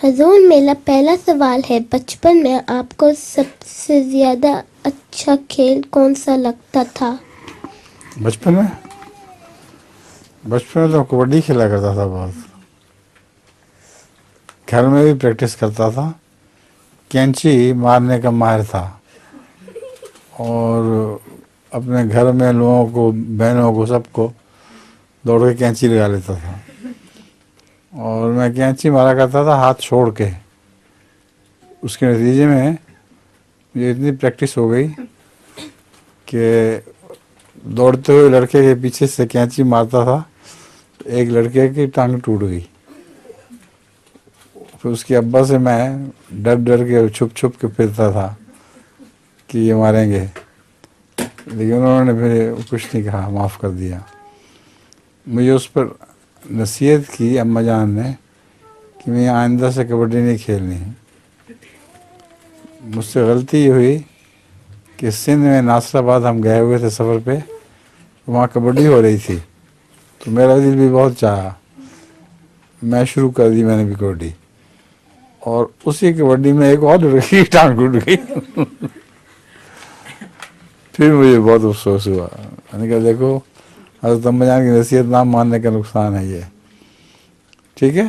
حضور میرا پہلا سوال ہے، بچپن میں آپ کو سب سے زیادہ اچھا کھیل کون سا لگتا تھا؟ بچپن میں تو کبڈی کھیلا کرتا تھا بہت. گھر میں بھی پریکٹس کرتا تھا. کینچی مارنے کا ماہر تھا اور اپنے گھر میں لوگوں کو، بہنوں کو، سب کو دوڑ کے کینچی لگا لیتا تھا. اور میں کینچی مارا کرتا تھا ہاتھ چھوڑ کے. اس کے نتیجے میں مجھے اتنی پریکٹس ہو گئی کہ دوڑتے ہوئے لڑکے کے پیچھے سے کینچی مارتا تھا تو ایک لڑکے کی ٹانگ ٹوٹ گئی. پھر اس کے ابا سے میں ڈر کے چھپ کے پھرتا تھا کہ یہ ماریں گے، لیکن انہوں نے پھر کچھ نہیں کہا، معاف کر دیا. مجھے اس پر نصیحت کی اماں جان نے کہ میں آئندہ سے کبڈی نہیں کھیلنی. مجھ سے غلطی یہ ہوئی کہ سندھ میں ناصر آباد ہم گئے ہوئے تھے سفر پہ، وہاں کبڈی ہو رہی تھی تو میرا دل بھی بہت چاہا. میں شروع کر دی میں نے بھی کبڈی، اور اسی کبڈی میں ایک اور لڑکی کی ٹانگ ٹوٹ گئی. پھر مجھے بہت افسوس ہوا. میں نے کہا دیکھو حضرت اماں جان کی نصیحت نہ ماننے کا نقصان ہے یہ. ٹھیک ہے.